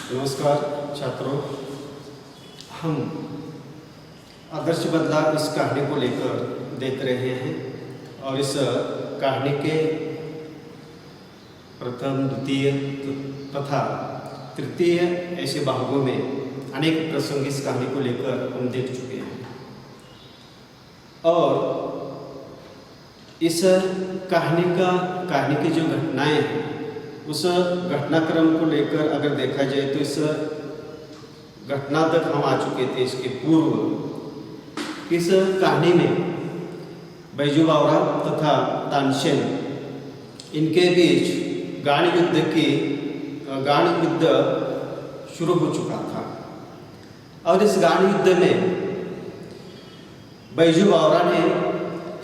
नमस्कार छात्रों, हम आदर्श बदलाव इस कहानी को लेकर देख रहे हैं और इस कहानी के प्रथम, द्वितीय तथा तृतीय ऐसे भागों में अनेक प्रसंग इस कहानी को लेकर हम देख चुके हैं। और इस कहानी की जो घटनाएं हैं, उस घटनाक्रम को लेकर अगर देखा जाए तो इस घटना तक हम आ चुके थे। इसके पूर्व इस कहानी में बैजू बावरा तथा तानसेन इनके बीच गाण युद्ध शुरू हो चुका था। और इस गाण युद्ध में बैजू बावरा ने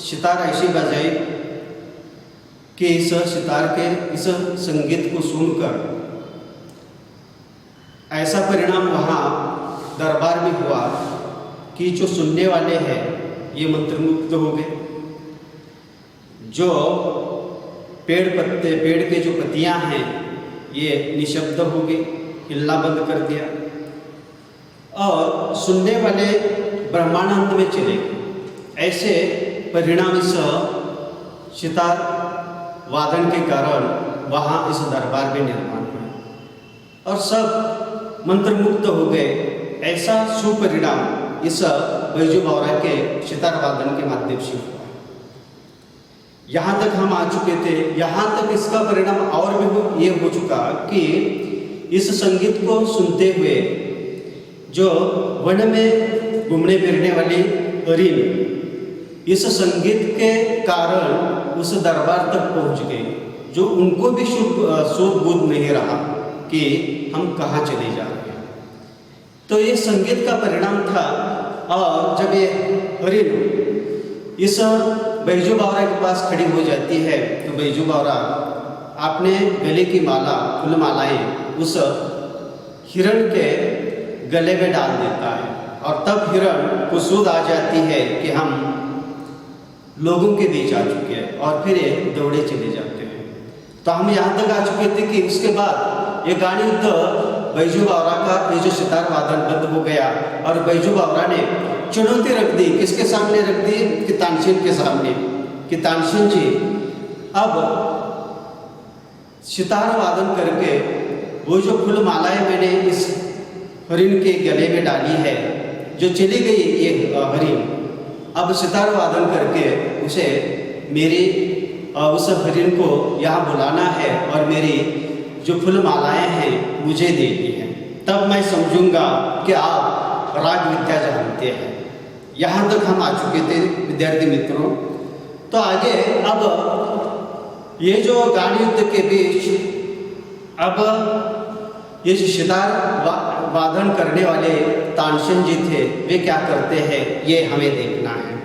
सितार ऐसी बजाई कि इस सितार के इस संगीत को सुनकर ऐसा परिणाम वहाँ दरबार में हुआ कि जो सुनने वाले हैं ये मंत्रमुग्ध हो गए। जो पेड़ के जो पत्तियाँ हैं ये निशब्द हो गई, हिलना बंद कर दिया और सुनने वाले ब्रह्मानंद में चले गए। ऐसे परिणाम इस सितार वादन के कारण वहाँ इस दरबार में निर्माण हुआ और सब मंत्रमुग्ध हो गए। ऐसा सुपरिणाम इस बैजू बावरा के सितार वादन के माध्यम से हुआ। यहाँ तक हम आ चुके थे। यहाँ तक इसका परिणाम और भी ये हो चुका कि इस संगीत को सुनते हुए जो वन में घूमने फिरने वाली हरिण इस संगीत के कारण उस दरबार तक पहुंच गए, जो उनको भी शुभ बुद्ध नहीं रहा कि हम कहाँ चले जा रहे हैं। तो ये संगीत का परिणाम था। और जब ये हरिण इस बैजू बावरा के पास खड़ी हो जाती है तो बैजू बावरा अपने गले की माला, फूल मालाएं उस हिरण के गले में डाल देता है और तब हिरण को सूझ आ जाती है कि हम लोगों के बीच आ चुके हैं और फिर ये दौड़े चले जाते हैं। तो हम यहाँ तक आ चुके थे कि उसके बाद ये गाण युद्ध बैजू बावरा का ये जो सितार वादन बंद हो गया और बैजू बावरा ने चुनौती रख दी। किसके सामने रख दी? कि तानसेन के सामने, कि तानसेन जी अब सितार वादन करके वो जो फूल मालाएं मैंने इस हरिण के गले में डाली है, जो चली गई ये हरिण, अब सितार वादन करके उसे मेरी उस हरिण को यहाँ बुलाना है और मेरी जो फूल मालाएं हैं मुझे देनी है, तब मैं समझूंगा कि आप राग विद्या जानते हैं। यहाँ तक हम आ चुके थे विद्यार्थी मित्रों। तो आगे अब ये जो गाण युद्ध के बीच अब ये जो सितार वादन करने वाले तानसेन जी थे वे क्या करते हैं ये हमें देखना है।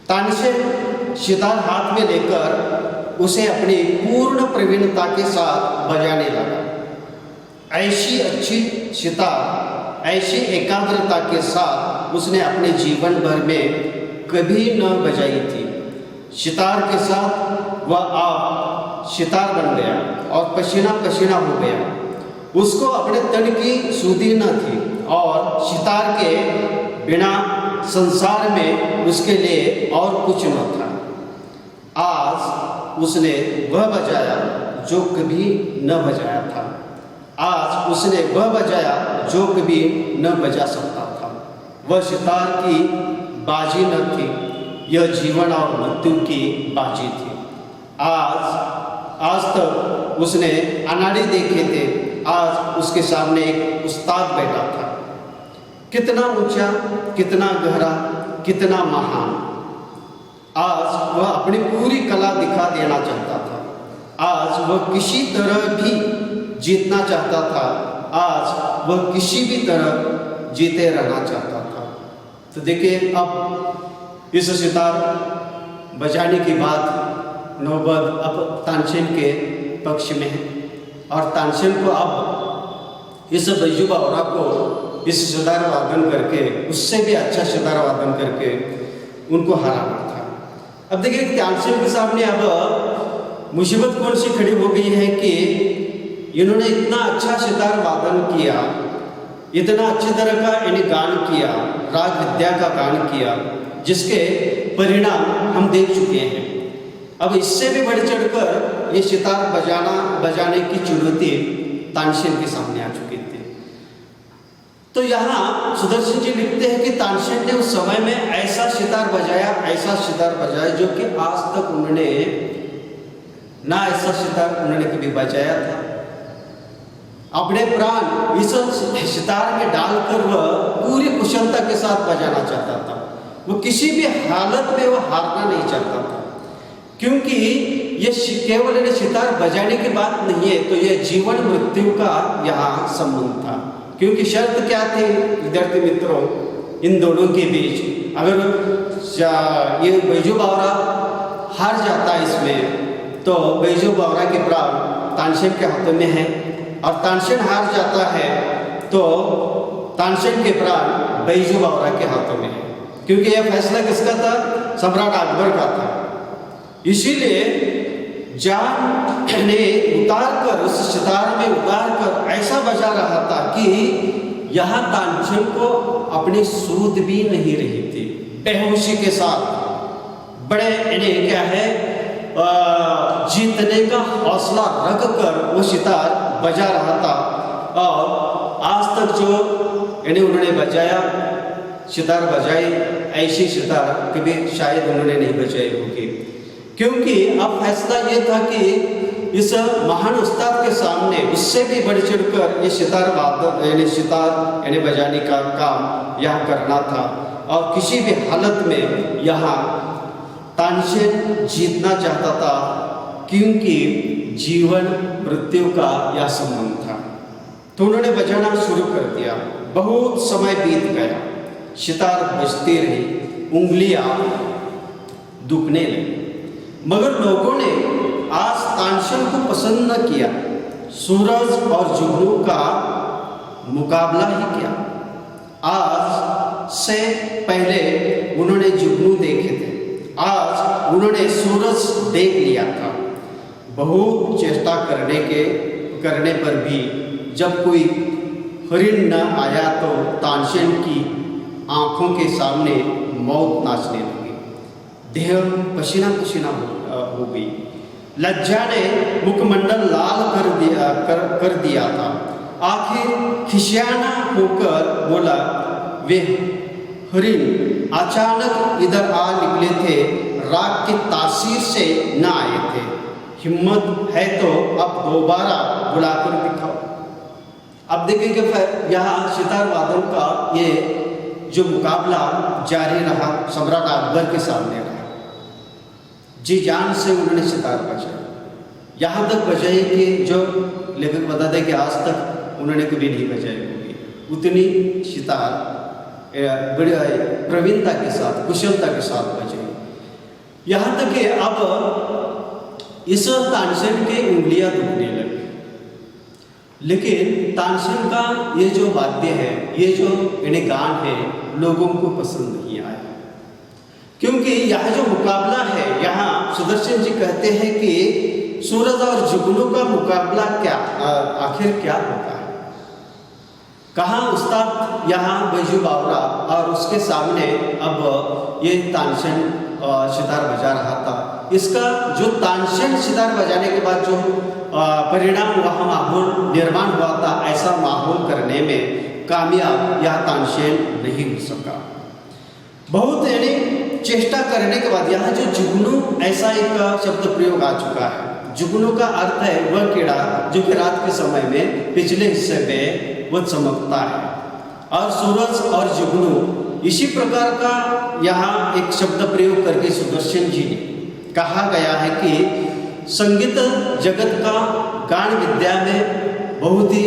तानसेन सितार हाथ में लेकर उसे अपनी पूर्ण प्रवीणता के साथ बजाने लगा। ऐसी अच्छी सितार, ऐसी एकाग्रता के साथ उसने अपने जीवन भर में कभी न बजाई थी। सितार के साथ वह आप सितार बन गया और पसीना पसीना हो गया। उसको अपने तन की सुधि न थी और सितार के बिना संसार में उसके लिए और कुछ न था। आज उसने वह बजाया जो कभी न बजाया था। आज उसने वह बजाया जो कभी न बजा सकता था। वह सितार की बाजी न थी, यह जीवन और मृत्यु की बाजी थी। आज तक उसने अनाड़ी देखे थे, आज उसके सामने एक उस्ताद बैठा था। कितना ऊंचा, कितना गहरा, कितना महान। आज वह अपनी पूरी कला दिखा देना चाहता था। आज वह किसी तरह भी जीतना चाहता था। आज वह किसी भी तरह जीते रहना चाहता था। तो देखिए, अब इस सितार बजाने की बात नौबत अब तानसेन के पक्ष में है और तानसेन को अब इस बैजू बावरा को इस सितार वादन करके, उससे भी अच्छा सितार वादन करके उनको हराना था। अब देखिए, तानसेन के सामने अब मुसीबत कौन सी खड़ी हो गई है कि इन्होंने इतना अच्छा सितार वादन किया, इतना अच्छी तरह का इन्हें गान किया, राग विद्या का गान किया, जिसके परिणाम हम देख चुके हैं। अब इससे भी बढ़ चढ़कर ये सितार बजाने की चुनौती तानसेन के सामने आ चुकी थी। तो यहाँ सुदर्शन जी लिखते हैं कि तानसेन ने उस समय में ऐसा सितार बजाया जो कि आज तक उन्होंने ना ऐसा सितार उन्होंने कभी बजाया था। अपने प्राण इस सितार में डालकर वह पूरी कुशलता के साथ बजाना चाहता था। वो किसी भी हालत में वो हारना नहीं चाहता था, क्योंकि ये केवल इन्हें सितार बजाने की बात नहीं है, तो ये जीवन मृत्यु का यहाँ संबंध था। क्योंकि शर्त क्या थी विद्यार्थी मित्रों इन दोनों के बीच? अगर ये बैजू बावरा हार जाता है इसमें, तो बैजू बावरा के प्राण तानसेन के हाथों में है, और तानसेन हार जाता है तो तानसेन के प्राण बैजू बावरा के हाथों में है। क्योंकि यह फैसला किसका था? सम्राट अकबर का था। इसीलिए जान ने उतार कर उस सितार में उतार कर ऐसा बजा रहा था कि यहाँ तानसेन को अपनी सूध भी नहीं रही थी। बेहोशी के साथ बड़े इन्हें क्या है जीतने का हौसला रख कर वो सितार बजा रहा था। और आज तक जो इन्हें उन्होंने बजाया सितार बजाई, ऐसी सितार कभी शायद उन्होंने नहीं बजाई होगी। क्योंकि अब फैसला ये था कि इस महान उस्ताद के सामने उससे भी बढ़ चढ़कर ये सितार बजाने का काम यहाँ करना था, और किसी भी हालत में यहाँ तानसेन जीतना चाहता था, क्योंकि जीवन मृत्यु का यह संबंध था। तो उन्होंने बजाना शुरू कर दिया। बहुत समय बीत गया, सितार बजती रही, उंगलियां दुखने लगी, मगर लोगों ने आज तानसेन को पसंद न किया। सूरज और जुगनू का मुकाबला ही किया। आज से पहले उन्होंने जुगनू देखे थे, आज उन्होंने सूरज देख लिया था। बहुत चेष्टा करने पर भी जब कोई हरिण न आया तो तानसेन की आंखों के सामने मौत नाचने लगी। देह पसीना पसीना हो गई। लज्जा ने मुखमंडल लाल कर दिया था। आखिर खिसियाना होकर बोला, वे हरिण अचानक इधर आ निकले थे, राग की तासीर से न आए थे। हिम्मत है तो अब दोबारा बुलाकर दिखाओ। अब देखेंगे फिर यहाँ सितार वादन का ये जो मुकाबला जारी रहा, सम्राट अकबर के सामने रहा। जी जान से उन्होंने सितार बजाई, यहाँ तक बजाई कि जो लेखक बताते हैं कि आज तक उन्होंने कभी नहीं बजाई होगी। उतनी सितार बड़ी प्रवीणता के साथ, कुशलता के साथ बजाई। यहाँ तक कि अब इस तानसेन की उंगलियां दुखने लगी। लेकिन तानसेन का ये जो वाद्य है, ये जो इन्हें गान है, लोगों को पसंद नहीं आया। क्योंकि यह जो मुकाबला है, यहाँ सुदर्शन जी कहते हैं कि सूरज और जुगनू का मुकाबला क्या आखिर क्या होता है? कहाँ उस्ताद यहाँ बैजू बावरा और उसके सामने अब ये तानसेन सितार बजा रहा था। इसका जो तानसेन सितार बजाने के बाद जो परिणाम वहाँ माहौल निर्माण हुआ था, ऐसा माहौल करने में कामयाब यह तानसेन नहीं हो सका। बहुत यानी चेष्टा करने के बाद यहाँ जो जुगनू ऐसा एक शब्द प्रयोग आ चुका है। जुगनू का अर्थ है वह कीड़ा जो कि रात के समय में पिछले हिस्से में वह चमकता है। और सूरज और जुगनू इसी प्रकार का यहाँ एक शब्द प्रयोग करके सुदर्शन जी ने कहा गया है कि संगीत जगत का गान विद्या में बहुत ही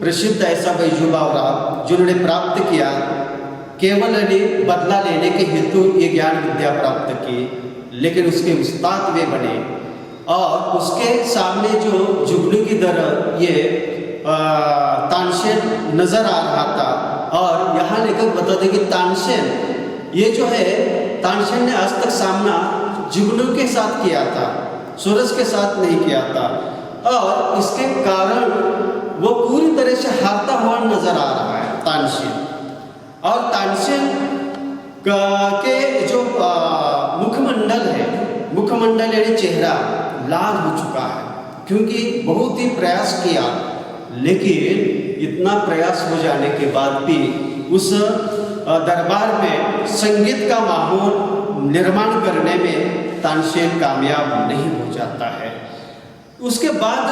प्रसिद्ध ऐसा बैजू बावरा जिन्होंने प्राप्त किया, केवल बदला लेने के हेतु ये ज्ञान विद्या प्राप्त की, लेकिन उसके उस्ताद वे बने। और उसके सामने जो जुगनू की तरह ये तानसेन नजर आ रहा था। और यहाँ लेखक बताते कि तानसेन ये जो है, तानसेन ने आज तक सामना जुगनू के साथ किया था, सूरज के साथ नहीं किया था। और इसके कारण वो पूरी तरह से हारता हुआ नजर आ रहा है तानसेन। और तानसेन के जो मुखमंडल है, मुखमंडल यानी चेहरा लाल हो चुका है, क्योंकि बहुत ही प्रयास किया, लेकिन इतना प्रयास हो जाने के बाद भी उस दरबार में संगीत का माहौल निर्माण करने में तानसेन कामयाब नहीं हो जाता है। उसके बाद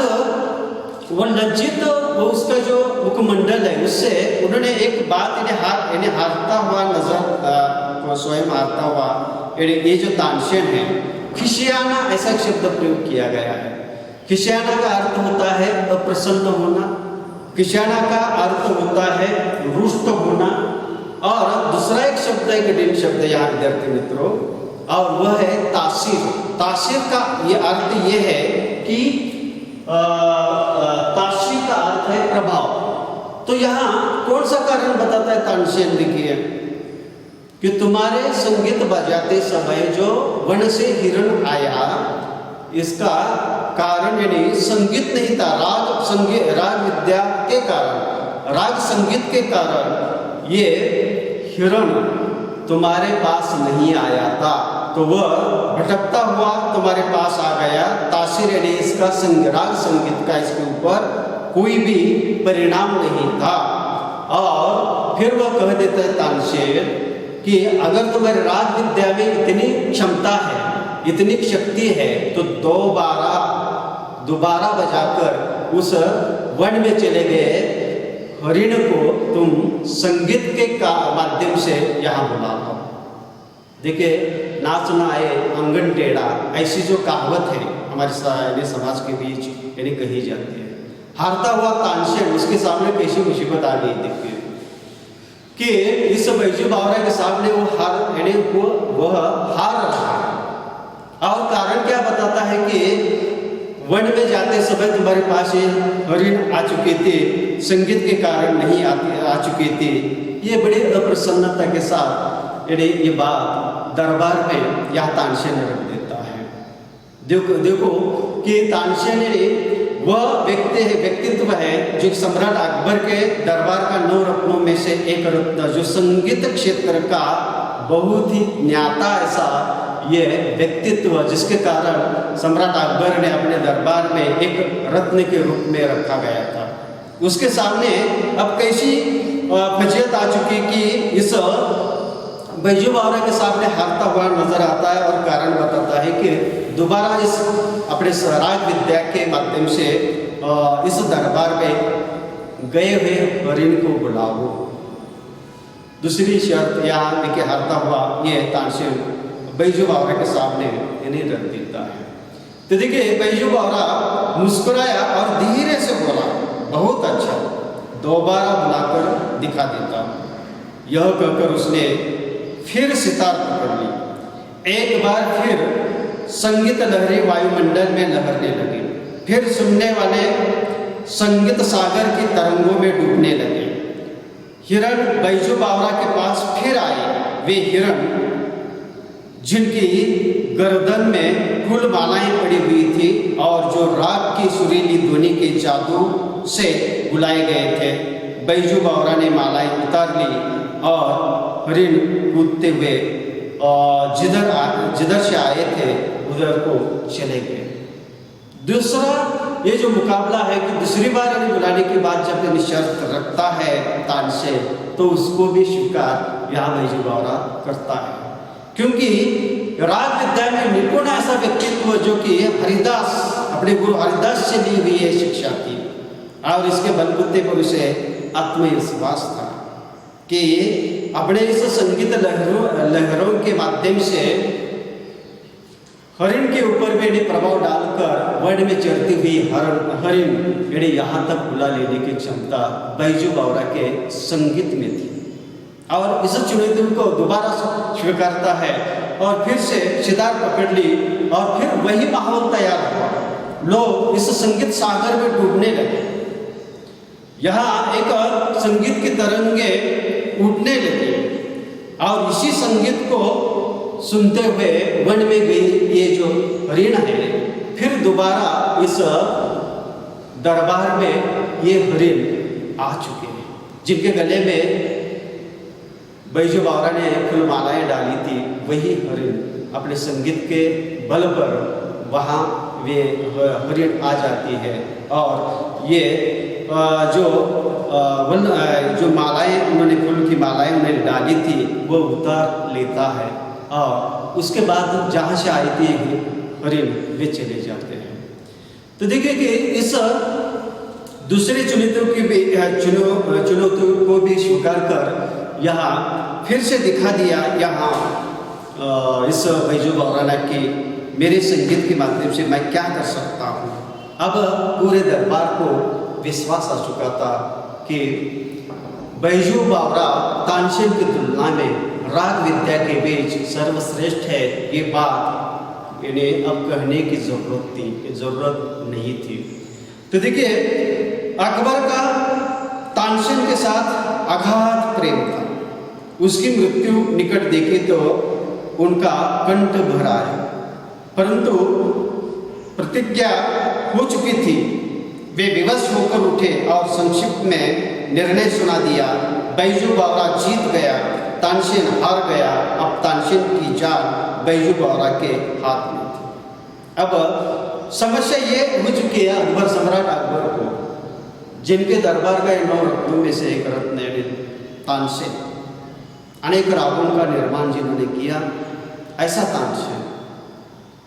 वो लज्जित, वो उसका जो मुखमंडल है उससे उन्होंने एक बात इन्हें हारता हुआ नजर स्वयं हारता हुआ, ये जो तानसेन है, खिसियाना ऐसा शब्द प्रयोग किया गया है। खिसियाना का अर्थ होता है अप्रसन्न होना, खिसियाना का अर्थ होता है रुष्ट होना, और दूसरा एक शब्द है, कठिन शब्द यहाँ विद्यार्थी मित्रों, और वह है तासीर। तासीर का ये अर्थ ये है कि तासीर का अर्थ है प्रभाव। तो यहाँ कौन सा कारण बताता है तानसेन? देखिए कि तुम्हारे संगीत बजाते समय जो वन से हिरण आया, इसका कारण यानी संगीत नहीं था, राग विद्या के कारण, राग संगीत के कारण ये हिरण तुम्हारे पास नहीं आया था, तो वह भटकता हुआ तुम्हारे पास आ गया। तासीर यानी इसका राग संगीत का इसके ऊपर कोई भी परिणाम नहीं था। और फिर वह कह देता है तानसेन कि अगर तुम्हारे राग विद्या में इतनी क्षमता है, इतनी शक्ति है, तो दोबारा बजाकर उस वन में चले गए हरिण को तुम संगीत के माध्यम से यहाँ बुला लो। देखिए, नाच ना आए आंगन टेढ़ा, ऐसी जो कहावत है हमारे समाज के बीच यानी कही जाती है। हारता हुआ तानसेन, उसके सामने कैसी मुसीबत आ गई देखिए कि इस बैजू बावरा के सामने वो हार रहा है। और कारण क्या बताता है कि वन में जाते समय तुम्हारे पास ये हरिण आ चुके थे, संगीत के कारण नहीं आ चुके थे। ये बड़ी अप्रसन्नता के साथ ये बात दरबार में यह तानसेन रख देता है। देखो कि तानसेन वह व्यक्तित्व है जो सम्राट अकबर के दरबार का 9 रत्नों में से एक रत्न, जो संगीत क्षेत्र का बहुत ही ज्ञाता ऐसा ये व्यक्तित्व, जिसके कारण सम्राट अकबर ने अपने दरबार में एक रत्न के रूप में रखा गया था। उसके सामने अब कैसी फजीयत आ चुकी कि इस बैजू बावरा के सामने हारता हुआ नजर आता है, और कारण बताता है कि दोबारा इस अपने राग विद्या के माध्यम से इस दरबार में गए हुए हरिण को बुलाओ। दूसरी शर्त यहाँ लेके हारता हुआ ये तानसेन बैजू बावरा के सामने इन्हें रख देता है। तो देखिए, बैजू बावरा मुस्कुराया और धीरे से बोला, बहुत अच्छा, दोबारा बुलाकर दिखा देता। यह कहकर उसने फिर सितार पकड़ ली। एक बार फिर संगीत लहरी वायुमंडल में लहरने लगी। फिर सुनने वाले संगीत सागर की तरंगों में डूबने लगे। हिरण बैजू बावरा के पास फिर आए। वे हिरण जिनकी गर्दन में फूल मालाएं पड़ी हुई थी और जो राग की सुरीली ध्वनि के जादू से बुलाए गए थे। बैजू बावरा ने मालाएं उतार ली और हरिण कूदते हुए जिधर से आए थे उधर को चले गए। दूसरा ये जो मुकाबला है कि दूसरी बार इन्हें बुलाने के बाद जब इन्हें शर्त रखता है तानसेन, तो उसको भी स्वीकार यहाँ बैजू बावरा करता है, क्योंकि राग विद्या में निपुण ऐसा व्यक्तित्व जो कि हरिदास, अपने गुरु हरिदास से ली हुई ये शिक्षा थी, और इसके बलबूते पर उसे आत्मविश्वास था कि अपने इस संगीत लहरों के माध्यम से हरिण के ऊपर भी प्रभाव डालकर वन में चढ़ती हुई हरिण यहाँ तक बुला लेने की क्षमता बैजू बावरा के संगीत में थी। और इस चुनौती को दोबारा स्वीकारता है और फिर से सितार पकड़ ली, और फिर वही माहौल तैयार हुआ। लोग इस संगीत सागर में डूबने लगे। यहाँ एक संगीत की तरंगे उठने लगी, और इसी संगीत को सुनते हुए वन में गई ये जो हरिण है फिर दोबारा इस दरबार में ये हरिण आ चुके हैं, जिनके गले में बैजू बावरा ने फूलमालाएं डाली थी, वही हरिण अपने संगीत के बल पर वहाँ वे हरिण आ जाती है और ये जो मालाएं उन्होंने फूल की मालाएं उन्हें डाली थी वो उतार लेता है और उसके बाद जहाँ से आई थी हरिण वे चले जाते हैं। तो देखिए कि इस दूसरे चुनौतियों को भी स्वीकार कर यहाँ फिर से दिखा दिया यहाँ इस बैजू बावरा ने कि मेरे संगीत के माध्यम से मैं क्या कर सकता हूँ। अब पूरे दरबार को विश्वास आ चुका था कि बैजू बावरा तानसेन की तुलना में राग विद्या के बीच सर्वश्रेष्ठ है, ये बात इन्हें अब कहने की जरूरत नहीं थी। तो देखिए अकबर का तानसेन के साथ अगाध प्रेम था। उसकी मृत्यु निकट देखी तो उनका कंठ भर आया, परंतु प्रतिज्ञा हो चुकी थी। वे विवश होकर उठे और संक्षिप्त में निर्णय सुना दिया। बैजू बावरा जीत गया, तानसेन हार गया। अब तानसेन की जान बैजू बावरा के हाथ में थी। अब समस्या ये हो चुकी है अकबर सम्राट अकबर को, जिनके दरबार का 9 रत्नों में से एक रत्न है तानसेन। अनेक रागों का निर्माण जिन्होंने किया, ऐसा तानसेन,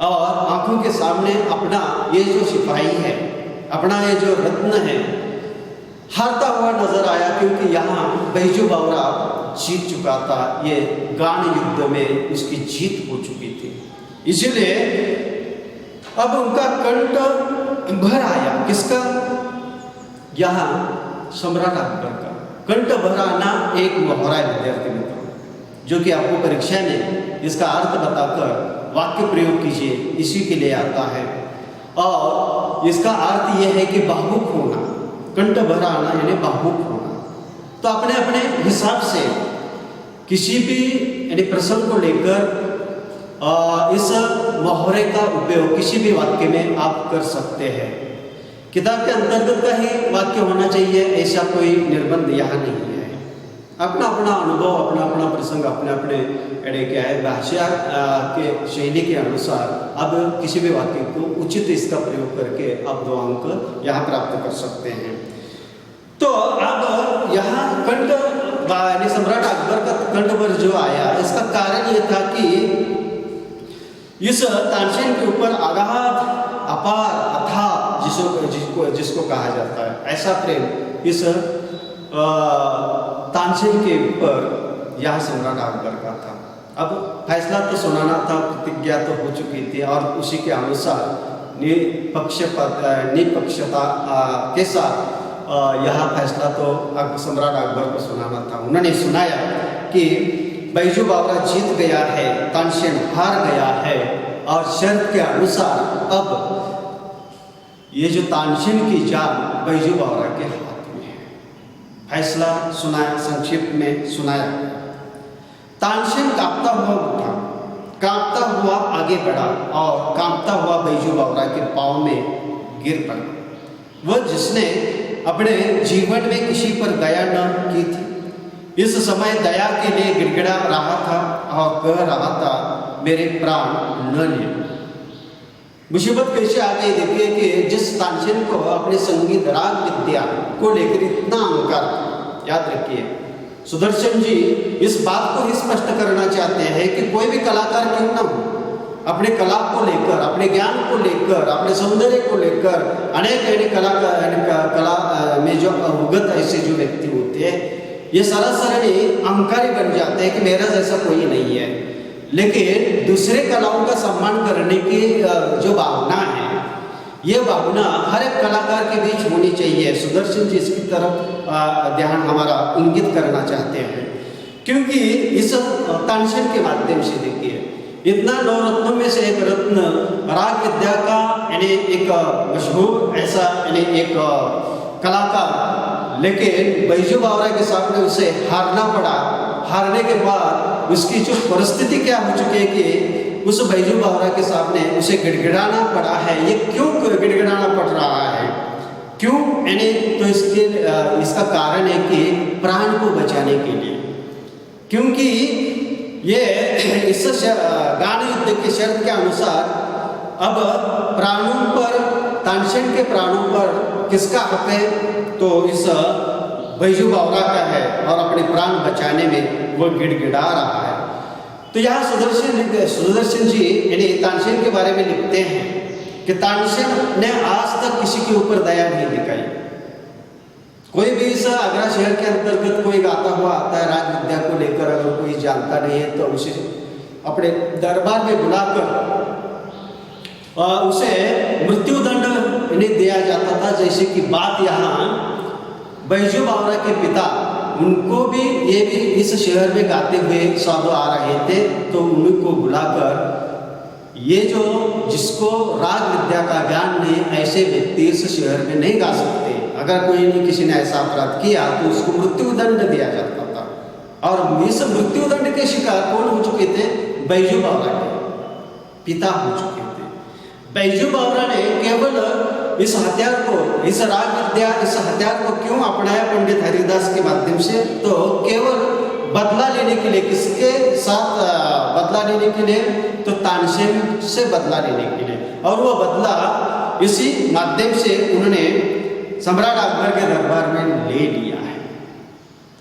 और आंखों के सामने अपना ये जो सिपाही है, अपना ये जो रत्न है, हारता हुआ नजर आया, क्योंकि यहाँ बैजू बावरा जीत चुका था। ये गान युद्ध में उसकी जीत हो चुकी थी, इसीलिए अब उनका कंठ भर आया। किसका? यहाँ सम्राट अकबर का कंठ भर आना एक मुहावरा है विद्यार्थी मित्रों, जो कि आपको परीक्षा में इसका अर्थ बताकर वाक्य प्रयोग कीजिए, इसी के लिए आता है। और इसका अर्थ यह है कि भावुक होना, कंठ भर आना यानी भावुक होना। तो अपने अपने हिसाब से किसी भी यानी प्रसंग को लेकर इस मुहावरे का उपयोग किसी भी वाक्य में आप कर सकते हैं। किताब के अंतर्गत का ही वाक्य होना चाहिए, ऐसा कोई निर्बंध यहाँ नहीं है। अपना अपना अनुभव, अपना अपना प्रसंग, अपने अपने क्या है भाषा के शैली के अनुसार अब किसी भी वाक्य को उचित इसका प्रयोग करके आप 2 अंक यहाँ प्राप्त कर सकते हैं। तो अब यहाँ कंठ यानी सम्राट अकबर का कंठ पर जो आया, इसका कारण ये था कि इस तानसेन के ऊपर अगाध अपार अथाह जिसको कहा जाता है, ऐसा प्रेम इस तानसेन के ऊपर यहाँ सम्राट अकबर का था। अब फैसला तो सुनाना था, प्रतिज्ञा तो हो चुकी थी और उसी के अनुसार निपक्षता के साथ यहाँ फैसला तो सम्राट अकबर को सुनाना था। उन्होंने सुनाया कि बैजू बावरा जीत गया है, तानसेन हार गया है, और शर्त के अनुसार अब ये जो तानसेन की जान बैजू बावरा के हाथ में है। फैसला सुनाया, संक्षिप्त में सुनाया। तानसेन कांपता हुआ उठा, कांपता हुआ आगे बढ़ा और कांपता हुआ बैजू बावरा के पांव में गिर पड़ा। वह जिसने अपने जीवन में किसी पर दया न की थी, इस समय दया के लिए गिड़गिड़ा रहा था और कह रहा था, मेरे प्राण न ले। मुसीबत कैसे आ गई देखिए कि जिस तानसेन को अपने संगीत राग विद्या को लेकर इतना अहंकार, याद रखिए सुदर्शन जी इस बात को ही स्पष्ट करना चाहते हैं कि कोई भी कलाकार क्यों ना हो, अपने कला को लेकर, अपने ज्ञान को लेकर, अपने सौंदर्य को लेकर अनेक कला में जो अवगत ऐसे जो व्यक्ति होते हैं, ये सरासर अहंकारी बन जाते हैं कि मेरा जैसा कोई नहीं है। लेकिन दूसरे कलाओं का सम्मान करने की जो भावना है, ये भावना हर एक कलाकार के बीच होनी चाहिए। सुदर्शन जी इसकी तरफ ध्यान हमारा इंगित करना चाहते हैं, क्योंकि इस तानसेन के माध्यम से देखिए इतना 9 रत्नों में से एक रत्न राग विद्या का यानी एक मशहूर ऐसा यानी एक कलाकार, लेकिन बैजू बावरा के सामने उसे हारना पड़ा। हारने के बाद उसकी जो परिस्थिति क्या हो चुकी है कि उस बैजू बावरा के सामने उसे गिड़गिड़ाना पड़ा है। ये क्यों गिड़गिड़ाना पड़ रहा है? क्यों यानी तो इसका कारण है कि प्राण को बचाने के लिए, क्योंकि ये इस गान युद्ध के शर्त के अनुसार अब प्राणों पर, तानसेन के प्राणों पर किसका हक है, तो इस बैजू बावरा का है और अपने प्राण बचाने में वो गिड़गिड़ा रहा है। तो यहाँ सुदर्शन जी यानी तानसेन के बारे में लिखते हैं कि तानसेन ने आज तक किसी के ऊपर दया नहीं दिखाई। कोई भी इस आगरा शहर के अंतर्गत कोई गाता हुआ आता है राज विद्या को लेकर, अगर कोई जानता नहीं है तो उसे अपने दरबार में बुलाकर उसे मृत्युदंड नहीं दिया जाता था। जैसे कि बात यहाँ बैजू बावरा के पिता, उनको भी ये भी इस शहर में गाते हुए साधु आ रहे थे, तो उनको बुलाकर ये जो जिसको राग विद्या का ज्ञान नहीं, ऐसे व्यक्ति इस शहर में नहीं गा सकते। अगर कोई ने किसी ने ऐसा अपराध किया तो उसको मृत्युदंड दिया जाता था। और इस मृत्युदंड के शिकार कौन हो चुके थे? बैजू बावरा के पिता हो चुके थे। बैजू बावरा ने केवल इस हथियार को, इस राग विद्या, इस हथियार को क्यों अपनाया पंडित हरिदास के माध्यम से? तो केवल बदला लेने के लिए। किसके साथ बदला लेने के लिए? तो तानसेन से बदला लेने के लिए। और वो बदला इसी माध्यम से उन्होंने सम्राट अकबर के दरबार में ले लिया है।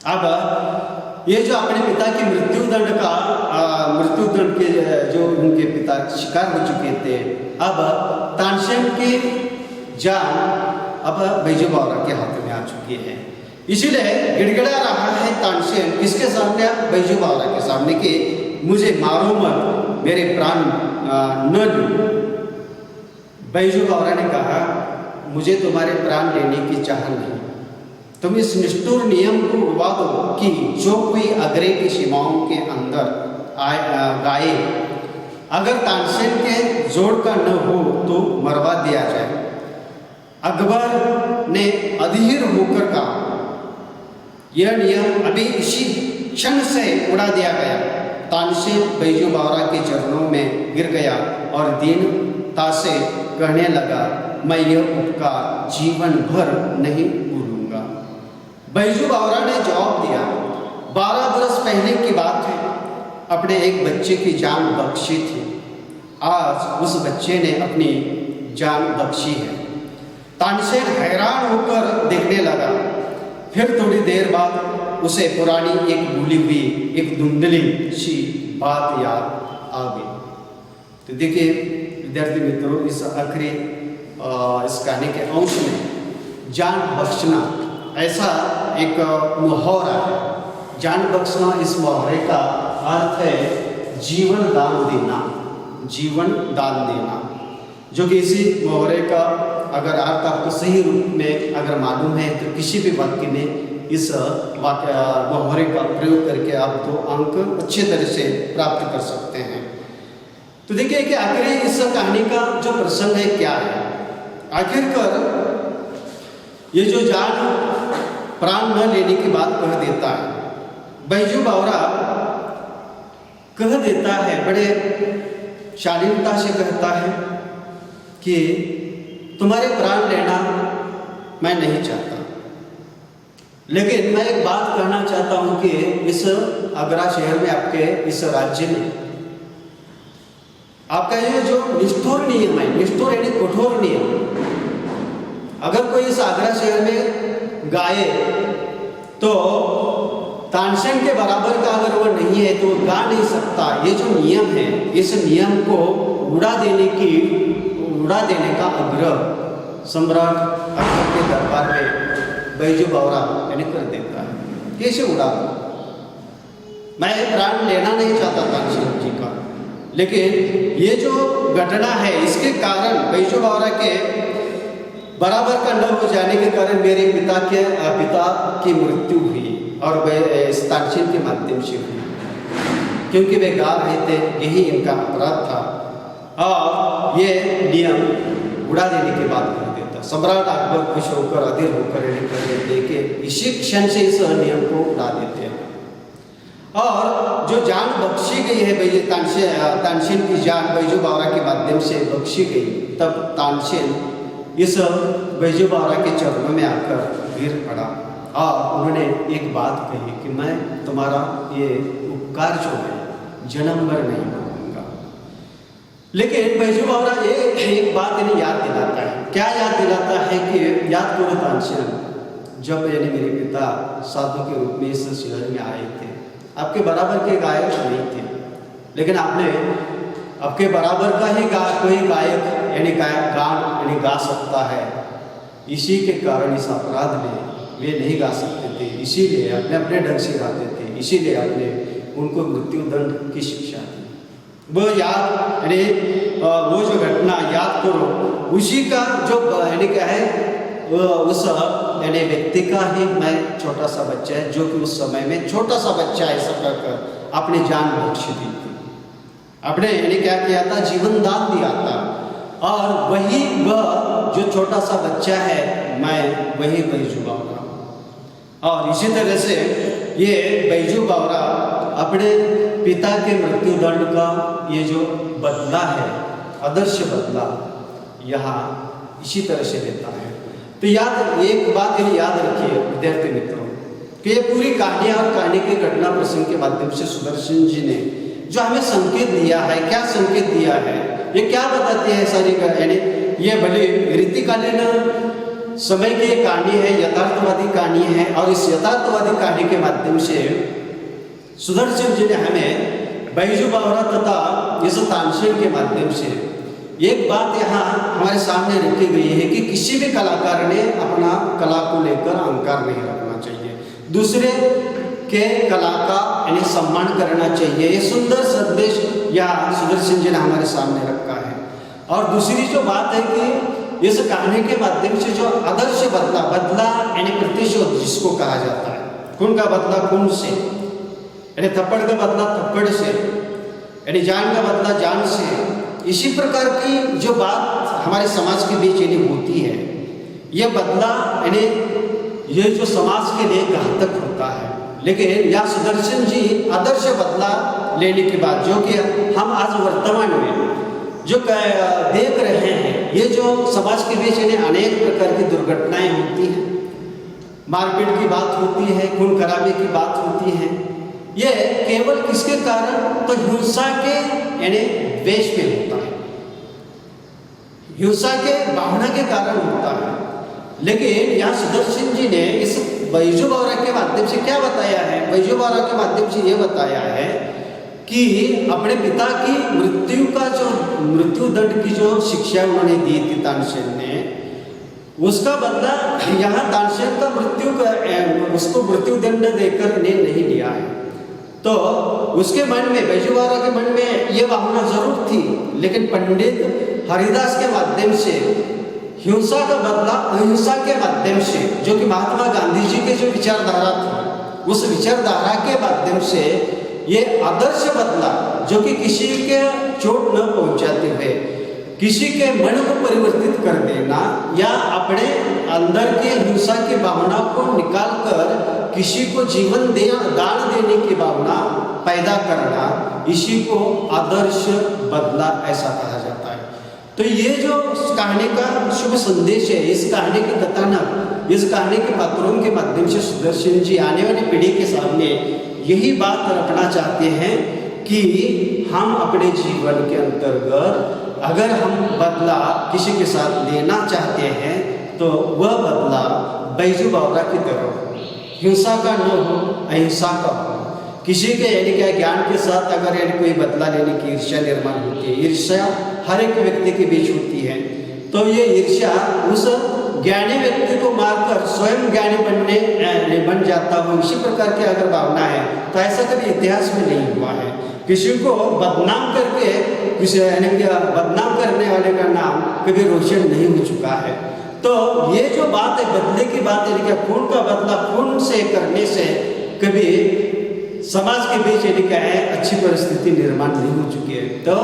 अब ये जो अपने पिता के मृत्युदंड के जो उनके पिता शिकार हो चुके थे, अब तानसेन की जान अब बैजू बावरा के हाथ में आ चुकी है। इसीलिए गिड़गिड़ा रहा है तानसेन किसके सामने? बैजू बावरा के सामने कि मुझे मारो मत, मेरे प्राण न लो। बैजू बावरा ने कहा मुझे तुम्हारे प्राण लेने की चाह नहीं, तुम इस निष्ठुर नियम को उड़वा दो कि जो कोई अग्रे की सीमाओं के अंदर गाए, अगर तानसेन के जोड़ का न हो तो मरवा दिया जाए। अकबर ने अधीर होकर कहा यह नियम अभी इसी क्षण से उड़ा दिया गया। तानसेन बैजू बावरा के चरणों में गिर गया और दीनता से कहने लगा, मैं यह उपकार जीवन भर नहीं भूलूंगा। बैजू बावरा ने जवाब दिया, 12 बरस पहले की बात है, अपने एक बच्चे की जान बख्शी थी। आज उस बच्चे ने अपनी जान बख्शी है। तानसेन हैरान होकर देखने लगा। फिर थोड़ी देर बाद उसे पुरानी एक भूली हुई, एक धुंधली सी बात याद आ गई। तो देखिए विद्यार्थी मित्रों, इस आखिरी इस कहानी के अंश में जान बख्शना ऐसा एक मुहावरा है। जान बख्शना, इस मुहावरे का अर्थ है जीवन दान देना, जीवन दान देना, जो कि इसी मुहावरे का अगर अर्थ आपको सही रूप में अगर मालूम है तो किसी भी वाक्य में इस मुहावरे का प्रयोग करके आप 2 अंक अच्छे तरह से प्राप्त कर सकते हैं। तो देखिए कि आखिर इस कहानी का जो प्रसंग है क्या है। आखिरकार ये जो जान प्राण न लेने की बात कह देता है, बैजू बावरा कह देता है, बड़े शालीनता से कहता है कि तुम्हारे प्राण लेना मैं नहीं चाहता, लेकिन मैं एक बात कहना चाहता हूं कि इस आगरा शहर में, आपके इस राज्य में, आपका ये जो निष्ठुर नियम है, निष्ठुर यानी कठोर नियम, अगर कोई इस आगरा शहर में गाए तो तानसेन के बराबर का अगर वो नहीं है तो गा नहीं सकता। ये जो नियम है, इस नियम को उड़ा देने का आग्रह सम्राट अकबर के दरबार में बैजू बावरा यानी कर देता है। कैसे उड़ा दो? मैं प्राण लेना नहीं चाहता तानसेन जी का, लेकिन ये जो घटना है इसके कारण बैजू बावरा के बराबर का न हो जाने के कारण मेरे पिता की मृत्यु हुई और तानसेन के माध्यम से हुई, क्योंकि वे गा रहे थे, यही इनका अपराध था। और ये नियम उड़ा देने की बात कर देता। सम्राट अकबर खुश होकर, अधीर होकर कर देते कि इसी क्षण से इस नियम को उड़ा देते हैं। और जो जान बख्शी गई है तानसेन की जान बैजू बावरा के माध्यम से बख्शी गई, तब तानसेन इस बैजू बावरा के चरणों में आकर गिर पड़ा और उन्होंने एक बात कही कि मैं तुम्हारा ये उपकार जो है जन्म भर नहीं भूलूंगा। लेकिन बैजू बावरा एक बात इन्हें याद दिलाता है। क्या याद दिलाता है कि याद करो तानसेन, जब मेरे पिता साधु के रूप में इस शहर में आए थे, आपके बराबर के गायक नहीं थे, लेकिन आपने आपके बराबर का ही कोई गायक गान गा सकता है। इसी के कारण इस अपराध में वे नहीं गा सकते थे, इसीलिए अपने अपने ढंग से गाते थे, इसीलिए आपने उनको मृत्यु दंड की शिक्षा दी। वो वो जो घटना याद करो, उसी का जो क्या है उस व्यक्ति का ही मैं छोटा सा बच्चा है, जो कि उस समय में छोटा सा बच्चा ऐसा कर अपनी जान बख्श दी थी, अपने क्या किया था, जीवन दान दिया था। और वही वह जो छोटा सा बच्चा है, मैं वही बैजू बावरा। और इसी तरह से ये बैजू बावरा अपने पिता के मृत्यु दंड का ये जो बदला है, आदर्श बदला, यहाँ इसी तरह से लेता है। तो एक बात याद रखिए विद्यार्थी मित्रों, कि ये पूरी कहानी और कहानी के घटना प्रसंग के माध्यम से सुदर्शन जी ने जो हमें संकेत दिया है, क्या संकेत दिया है, ये क्या बताती है सारी ये भले रीतिकालीन समय की कहानी है, यथार्थवादी कहानी है। और इस यथार्थवादी कहानी के माध्यम से सुदर्शन जी ने हमें बैजू बावरा तथा इस तानसेन के माध्यम से एक बात यहाँ हमारे सामने रखी गई है कि किसी भी कलाकार ने अपना कला को लेकर अहंकार नहीं रखना चाहिए, दूसरे के कला का सम्मान करना चाहिए। ये सुंदर संदेश यहाँ सुदर्शन जी ने हमारे सामने रखा है। और दूसरी जो बात है कि इस कहानी के माध्यम से जो आदर्श बदला प्रतिशोध जिसको कहा जाता है, खून का बदला खून से, थप्पड़ का बदला थप्पड़ से, जान का बदला जान से, इसी प्रकार की जो बात हमारे समाज के बीच होती है, ये बदला ये जो समाज के लिए घातक होता है। लेकिन यहाँ सुदर्शन जी आदर्श बदला लेने के बाद, जो कि हम आज वर्तमान में जो देख रहे हैं, ये जो समाज के बीच अनेक प्रकार की दुर्घटनाएं होती हैं, मारपीट की बात होती है, खून खराबे की बात होती है, ये केवल किसके कारण, तो हिंसा के द्वेष में होता है, हिंसा के भावना के कारण होता है। लेकिन यहाँ सुदर्शन जी ने इस बैजू बावरा के माध्यम से क्या बताया है, बैजू बावरा के माध्यम से ये बताया है कि अपने पिता की मृत्यु दंड की जो शिक्षा उन्होंने दी थी तानसेन ने, उसका बदला यहाँ तानसेन का उसको मृत्यु दंड देकर ने नहीं लिया है। तो उसके मन में, बैजू बावरा के मन में ये भावना जरूर थी, लेकिन पंडित हरिदास के माध्यम से हिंसा का बदला अहिंसा के माध्यम से, जो कि महात्मा गांधी जी के जो विचारधारा थी, उस विचारधारा के माध्यम से ये आदर्श बदला, जो कि किसी के चोट न पहुंचाते हुए किसी के मन को परिवर्तित कर देना, या अपने अंदर की हिंसा की भावना को निकालकर किसी को जीवन दान देने की भावना पैदा करना, इसी को आदर्श बदला ऐसा कहा जाता है। तो ये जो कहानी का शुभ संदेश है, इस कहानी के कथानक, इस कहानी के पात्रों के माध्यम से सुदर्शन जी आने वाली पीढ़ी के सामने यही बात रखना चाहते हैं कि हम अपने जीवन के अंतर्गत अगर हम बदला किसी के साथ लेना चाहते हैं, तो वह बदला बैजू बावरा की तरह हिंसा का न हो, अहिंसा का हो। किसी के ज्ञान के साथ अगर कोई बदला लेने की ईर्ष्या निर्माण होती है, ईर्ष्या हर एक व्यक्ति के बीच होती है, तो ये ईर्ष्या उस ज्ञानी व्यक्ति को मारकर स्वयं ज्ञानी बन जाता हो, इसी प्रकार की अगर भावना है, तो ऐसा कभी इतिहास में नहीं हुआ है। किसी को बदनाम करके बदनाम करने वाले का नाम कभी रोशन नहीं हो चुका है। तो ये जो बात है, बदले की बात है, खून का बदला खून से करने से कभी समाज के बीच अच्छी परिस्थिति निर्माण नहीं हो चुकी है। तो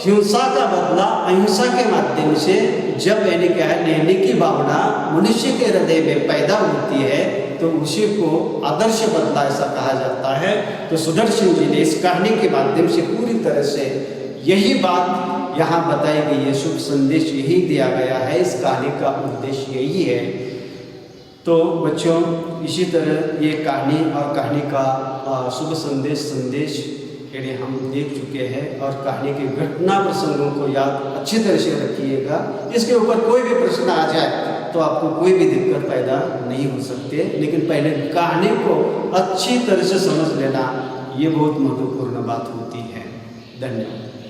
हिंसा का बदला अहिंसा के माध्यम से जब लेने की भावना मनुष्य के हृदय में पैदा होती है, तो उसी को आदर्श बदला ऐसा कहा जाता है। तो सुदर्शन जी ने इस कहानी के माध्यम से पूरी तरह से यही बात यहाँ बताई गई है, शुभ संदेश यही दिया गया है, इस कहानी का उद्देश्य यही है। तो बच्चों, इसी तरह ये कहानी और कहानी का शुभ संदेश यानी हम देख चुके हैं, और कहानी के घटना प्रसंगों को याद अच्छी तरह से रखिएगा। इसके ऊपर कोई भी प्रश्न आ जाए तो आपको कोई भी दिक्कत पैदा नहीं हो सकते, लेकिन पहले कहानी को अच्छी तरह से समझ लेना ये बहुत महत्वपूर्ण बात होती है। धन्यवाद।